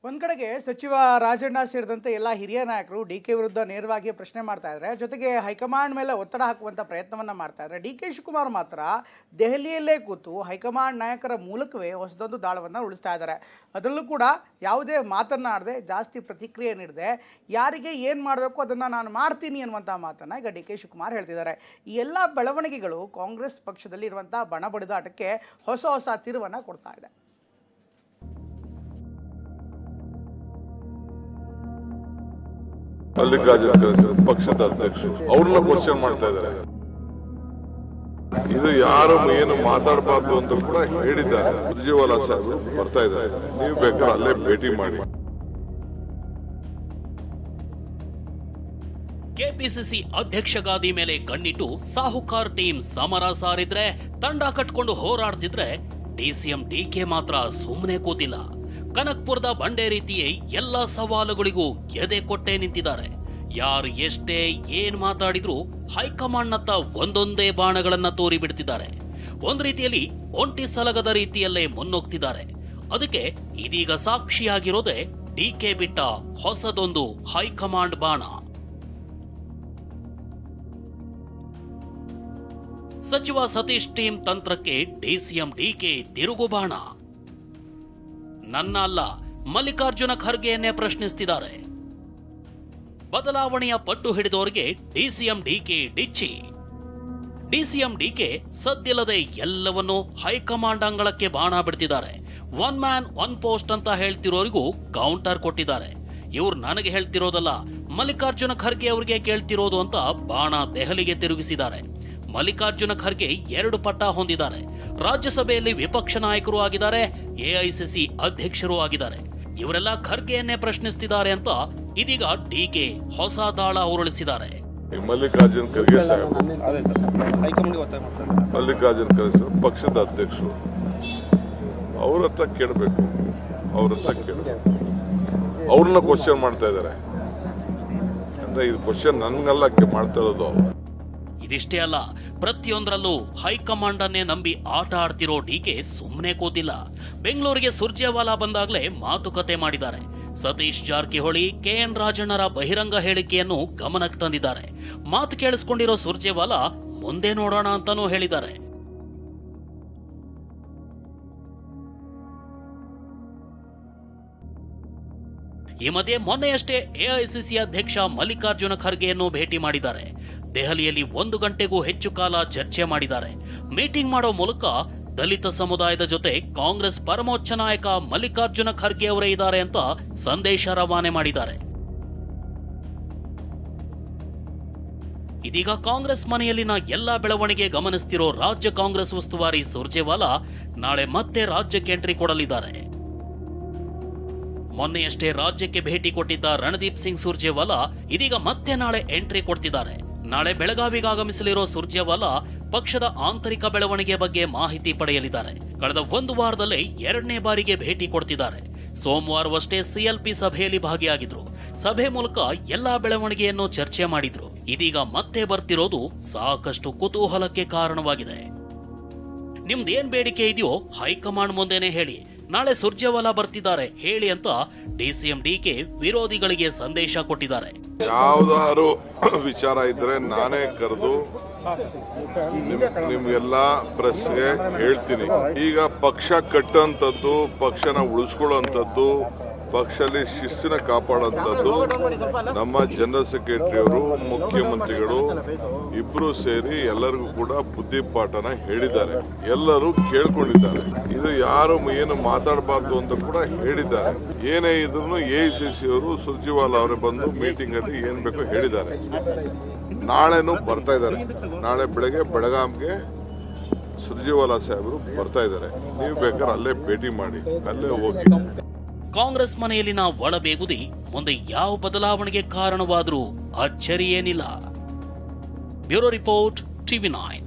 ಒಂದು ಕಡೆಗೆ ಸಚಿವ ರಾಜಣ್ಣ ಸೇರಿದಂತೆ ಎಲ್ಲ ಹಿರಿಯ ನಾಯಕರು ಡಿಕೆ ವಿರುದ್ಧ ನೇರವಾಗಿ ಪ್ರಶ್ನೆ ಮಾಡ್ತಾ ಇದ್ದಾರೆ. ಜೊತೆಗೆ ಹೈಕಮಾಂಡ್ ಮೇಲೆ ಒತ್ತಡ ಹಾಕುವಂಥ ಪ್ರಯತ್ನವನ್ನು ಮಾಡ್ತಾ ಇದ್ದಾರೆ. ಡಿಕೆ ಶಿವಕುಮಾರ್ ಮಾತ್ರ ದೆಹಲಿಯಲ್ಲೇ ಕೂತು ಹೈಕಮಾಂಡ್ ನಾಯಕರ ಮೂಲಕವೇ ಹೊಸದೊಂದು ದಾಳವನ್ನು ಉಳಿಸ್ತಾ ಇದ್ದಾರೆ. ಅದರಲ್ಲೂ ಕೂಡ ಯಾವುದೇ ಮಾತನ್ನಾಡದೆ, ಜಾಸ್ತಿ ಪ್ರತಿಕ್ರಿಯೆ ನೀಡದೆ, ಯಾರಿಗೆ ಏನು ಮಾಡಬೇಕು ಅದನ್ನು ನಾನು ಮಾಡ್ತೀನಿ ಅನ್ನುವಂಥ ಮಾತನ್ನು ಈಗ ಡಿಕೆ ಶಿವಕುಮಾರ್ ಹೇಳ್ತಿದ್ದಾರೆ. ಈ ಎಲ್ಲ ಬೆಳವಣಿಗೆಗಳು ಕಾಂಗ್ರೆಸ್ ಪಕ್ಷದಲ್ಲಿ ಇರುವಂಥ ಬಣಬಡಿದಾಟಕ್ಕೆ ಹೊಸ ತಿರುವನ್ನು ಕೊಡ್ತಾ ಇದೆ. ಮಲ್ಲಿಕಾರ್ಜುನ ಖರ್ಗೆ ಪಕ್ಷದ ಅಧ್ಯಕ್ಷರು ಅವ್ರನ್ನ ಕ್ವಶನ್ ಮಾಡ್ತಾ ಇದ್ದಾರೆ. ಇದು ಯಾರು ಏನು ಮಾತಾಡಬಾರ್ದು ಅಂತ ಕೂಡ ಹೇಳಿದ್ದಾರೆ. ಸುರ್ಜೇವಾಲಾ ಸಾಹೇಬರು ಬರ್ತಾ ಇದ್ದಾರೆ, ನೀವು ಬೇಕಾದ್ರೆ ಅಲ್ಲೇ ಭೇಟಿ ಮಾಡಿ. ಕೆಪಿಸಿಸಿ ಅಧ್ಯಕ್ಷ ಗಾದಿ ಮೇಲೆ ಕಣ್ಣಿಟ್ಟು ಸಾಹುಕಾರ್ ಟೀಮ್ ಸಮರ ಸಾರಿದ್ರೆ, ತಂಡ ಕಟ್ಕೊಂಡು ಹೋರಾಡ್ತಿದ್ರೆ ಡಿಸಿಎಂ ಡಿಕೆ ಮಾತ್ರ ಸುಮ್ಮನೆ ಕೂತಿಲ್ಲ. ಕನಕ್ಪುರದ ಬಂಡೆ ರೀತಿಯೇ ಎಲ್ಲ ಸವಾಲುಗಳಿಗೂ ಎದೆ ಕೊಟ್ಟೆ ನಿಂತಿದ್ದಾರೆ. ಯಾರು ಎಷ್ಟೇ ಏನ್ ಮಾತಾಡಿದ್ರು ಹೈಕಮಾಂಡ್ನತ್ತ ಒಂದೊಂದೇ ಬಾಣಗಳನ್ನ ತೋರಿ ಬಿಡ್ತಿದ್ದಾರೆ. ಒಂದ್ ರೀತಿಯಲ್ಲಿ ಒಂಟಿ ಸಲಗದ ರೀತಿಯಲ್ಲೇ ಮುನ್ನೋಗ್ತಿದ್ದಾರೆ. ಅದಕ್ಕೆ ಇದೀಗ ಸಾಕ್ಷಿಯಾಗಿರೋದೇ ಡಿಕೆ ಬಿಟ್ಟ ಹೊಸದೊಂದು ಹೈಕಮಾಂಡ್ ಬಾಣ. ಸಚಿವ ಸತೀಶ್ ಟೀಮ್ ತಂತ್ರಕ್ಕೆ ಡಿಸಿಎಂ ಡಿಕೆ ತಿರುಗು ಬಾಣ. ನನ್ನ ಅಲ್ಲ, ಮಲ್ಲಿಕಾರ್ಜುನ ಖರ್ಗೆಯನ್ನೇ ಪ್ರಶ್ನಿಸುತ್ತಿದ್ದಾರೆ. ಬದಲಾವಣೆಯ ಪಟ್ಟು ಹಿಡಿದವರಿಗೆ ಡಿಸಿಎಂ ಡಿಕೆ ಡಿಚ್ಚಿ. ಡಿಸಿಎಂ ಡಿಕೆ ಸದ್ದಿಲ್ಲದೆ ಎಲ್ಲವನ್ನೂ ಹೈಕಮಾಂಡ್ ಅಂಗಳಕ್ಕೆ ಬಾಣ ಬಿಡ್ತಿದ್ದಾರೆ. ಒನ್ ಮ್ಯಾನ್ ಒನ್ ಪೋಸ್ಟ್ ಅಂತ ಹೇಳ್ತಿರೋರಿಗೂ ಕೌಂಟರ್ ಕೊಟ್ಟಿದ್ದಾರೆ. ಇವ್ರು ನನಗೆ ಹೇಳ್ತಿರೋದಲ್ಲ, ಮಲ್ಲಿಕಾರ್ಜುನ ಖರ್ಗೆ ಅವರಿಗೆ ಕೇಳ್ತಿರೋದು ಅಂತ ಬಾಣ ದೆಹಲಿಗೆ ತಿರುಗಿಸಿದ್ದಾರೆ. ಮಲ್ಲಿಕಾರ್ಜುನ ಖರ್ಗೆ 2 ಪಟ್ಟ ಹೊಂದಿದ್ದಾರೆ. ರಾಜ್ಯಸಭೆಯಲ್ಲಿ ವಿಪಕ್ಷ ನಾಯಕರು ಆಗಿದ್ದಾರೆ, ಎಐಸಿಸಿ ಅಧ್ಯಕ್ಷರು ಆಗಿದ್ದಾರೆ. ಇವರೆಲ್ಲ ಖರ್ಗೆಯನ್ನೇ ಪ್ರಶ್ನಿಸುತ್ತಿದ್ದಾರೆ ಅಂತ ಇದೀಗ ಡಿಕೆ ಹೊಸ ದಾಳ ಉರುಳಿಸಿದ್ದಾರೆ. ಮಲ್ಲಿಕಾರ್ಜುನ ಖರ್ಗೆ ಸಾಹೇಬ್ ಪಕ್ಷದ ಅಧ್ಯಕ್ಷರು ಅವ್ರ ಹತ್ರ ಕೇಳಬೇಕು, ಅವ್ರನ್ನ ಕ್ವಶನ್ ಮಾಡ್ತಾ ಇದ್ದಾರೆ. ಅಂದ್ರೆ ಇದು ಕ್ವಶನ್ ನನ್ಗೆಲ್ಲ ಮಾಡ್ತಾ ಇರೋದು. ಇದಿಷ್ಟೇ ಅಲ್ಲ, ಪ್ರತಿಯೊಂದರಲ್ಲೂ ಹೈಕಮಾಂಡ್ ಅನ್ನೇ ನಂಬಿ ಆಟ ಆಡ್ತಿರೋ ಡಿಕೆ ಸುಮ್ಮನೆ ಕೂತಿಲ್ಲ. ಬೆಂಗಳೂರಿಗೆ ಸುರ್ಜೇವಾಲಾ ಬಂದಾಗಲೇ ಮಾತುಕತೆ ಮಾಡಿದ್ದಾರೆ. ಸತೀಶ್ ಜಾರಕಿಹೊಳಿ, ಕೆಎನ್ ರಾಜಣ್ಣರ ಬಹಿರಂಗ ಹೇಳಿಕೆಯನ್ನು ಗಮನಕ್ಕೆ ತಂದಿದ್ದಾರೆ. ಮಾತು ಕೇಳಿಸ್ಕೊಂಡಿರೋ ಸುರ್ಜೇವಾಲಾ ಮುಂದೆ ನೋಡೋಣ ಅಂತಾನೂ ಹೇಳಿದ್ದಾರೆ. ಈ ಮಧ್ಯೆ ಮೊನ್ನೆಯಷ್ಟೇ ಎಐಸಿಸಿ ಅಧ್ಯಕ್ಷ ಮಲ್ಲಿಕಾರ್ಜುನ ಖರ್ಗೆಯನ್ನು ಭೇಟಿ ಮಾಡಿದ್ದಾರೆ. ದೆಹಲಿಯಲ್ಲಿ 1 ಗಂಟೆಗೂ ಹೆಚ್ಚು ಕಾಲ ಚರ್ಚೆ ಮಾಡಿದ್ದಾರೆ. ಮೀಟಿಂಗ್ ಮಾಡೋ ಮೂಲಕ ದಲಿತ ಸಮುದಾಯದ ಜೊತೆ ಕಾಂಗ್ರೆಸ್ ಪರಮೋಚ್ಚ ನಾಯಕ ಮಲ್ಲಿಕಾರ್ಜುನ ಖರ್ಗೆ ಅವರೇ ಇದ್ದಾರೆ ಅಂತ ಸಂದೇಶ ರವಾನೆ ಮಾಡಿದ್ದಾರೆ. ಇದೀಗ ಕಾಂಗ್ರೆಸ್ ಮನೆಯಲ್ಲಿನ ಎಲ್ಲಾ ಬೆಳವಣಿಗೆ ಗಮನಿಸ್ತಿರೋ ರಾಜ್ಯ ಕಾಂಗ್ರೆಸ್ ಉಸ್ತುವಾರಿ ಸುರ್ಜೇವಾಲಾ ನಾಳೆ ಮತ್ತೆ ರಾಜ್ಯಕ್ಕೆ ಎಂಟ್ರಿ ಕೊಡಲಿದ್ದಾರೆ. ಮೊನ್ನೆಯಷ್ಟೇ ರಾಜ್ಯಕ್ಕೆ ಭೇಟಿ ಕೊಟ್ಟಿದ್ದ ರಣದೀಪ್ ಸಿಂಗ್ ಸುರ್ಜೇವಾಲಾ ಇದೀಗ ಮತ್ತೆ ನಾಳೆ ಎಂಟ್ರಿ ಕೊಡ್ತಿದ್ದಾರೆ. ನಾಳೆ ಬೆಳಗಾವಿಗೆ ಆಗಮಿಸಲಿರೋ ಸುರ್ಜೇವಾಲಾ ಪಕ್ಷದ ಆಂತರಿಕ ಬೆಳವಣಿಗೆ ಬಗ್ಗೆ ಮಾಹಿತಿ ಪಡೆಯಲಿದ್ದಾರೆ. ಕಳೆದ 1 ವಾರದಲ್ಲೇ 2ನೇ ಬಾರಿಗೆ ಭೇಟಿ ಕೊಡ್ತಿದ್ದಾರೆ. ಸೋಮವಾರವಷ್ಟೇ ಸಿಎಲ್ಪಿ ಸಭೆಯಲ್ಲಿ ಭಾಗಿಯಾಗಿದ್ರು. ಸಭೆ ಮೂಲಕ ಎಲ್ಲಾ ಬೆಳವಣಿಗೆಯನ್ನು ಚರ್ಚೆ ಮಾಡಿದ್ರು. ಇದೀಗ ಮತ್ತೆ ಬರ್ತಿರೋದು ಸಾಕಷ್ಟು ಕುತೂಹಲಕ್ಕೆ ಕಾರಣವಾಗಿದೆ. ನಿಮ್ದೇನ್ ಬೇಡಿಕೆ ಇದೆಯೋ ಹೈಕಮಾಂಡ್ ಮುಂದೆನೆ ಹೇಳಿ, ನಾಳೆ ಸುರ್ಜೇವಾಲಾ ಬರ್ತಿದ್ದಾರೆ ಹೇಳಿ ಅಂತ ಡಿಸಿಎಂ ಡಿಕೆ ವಿರೋಧಿಗಳಿಗೆ ಸಂದೇಶ ಕೊಟ್ಟಿದ್ದಾರೆ. ಯಾವ್ದಾದ್ರು ವಿಚಾರ ಇದ್ರೆ ನಾನೇ ಕರೆದು ನಿಮ್ಗೆಲ್ಲ ಪ್ರೆಸ್ಗೆ ಹೇಳ್ತೀನಿ. ಈಗ ಪಕ್ಷ ಕಟ್ಟಂತದ್ದು, ಪಕ್ಷನ ಉಳಿಸ್ಕೊಳ್ಳೋಂಥದ್ದು, ಪಕ್ಷದಲ್ಲಿ ಶಿಸ್ತಿನ ಕಾಪಾಡೋಂಥದ್ದು ನಮ್ಮ ಜನರಲ್ ಸೆಕ್ರೆಟರಿ ಅವರು, ಮುಖ್ಯಮಂತ್ರಿಗಳು ಇಬ್ರು ಸೇರಿ ಎಲ್ಲರಿಗೂ ಕೂಡ ಬುದ್ಧಿಪಾಠನ ಹೇಳಿದ್ದಾರೆ. ಎಲ್ಲರೂ ಕೇಳ್ಕೊಂಡಿದ್ದಾರೆ. ಇದು ಯಾರು ಏನು ಮಾತಾಡಬಾರ್ದು ಅಂತ ಕೂಡ ಹೇಳಿದ್ದಾರೆ. ಏನೇ ಇದ್ರು ಎಐಸಿಸಿ ಅವರು ಸುರ್ಜೇವಾಲಾ ಅವರೇ ಬಂದು ಮೀಟಿಂಗ್ ಅಲ್ಲಿ ಏನ್ ಬೇಕೋ ಹೇಳಿದ್ದಾರೆ. ನಾಳೆನೂ ಬರ್ತಾ ಇದ್ದಾರೆ. ನಾಳೆ ಬೆಳಗ್ಗೆ ಬೆಳಗಾಂಗೆ ಸುರ್ಜೇವಾಲಾ ಸಾಹೇಬರು ಬರ್ತಾ ಇದ್ದಾರೆ. ನೀವು ಬೇಕಾದ್ರೆ ಅಲ್ಲೇ ಭೇಟಿ ಮಾಡಿ, ಅಲ್ಲೇ ಹೋಗಿ. ಕಾಂಗ್ರೆಸ್ ಮನೆಯಲ್ಲಿನ ಒಳಬೇಗುದಿ ಮುಂದೆ ಯಾವ ಬದಲಾವಣೆಗೆ ಕಾರಣವಾದರೂ ಅಚ್ಚರಿಯೇನಿಲ್ಲ. Bureau report, TV9.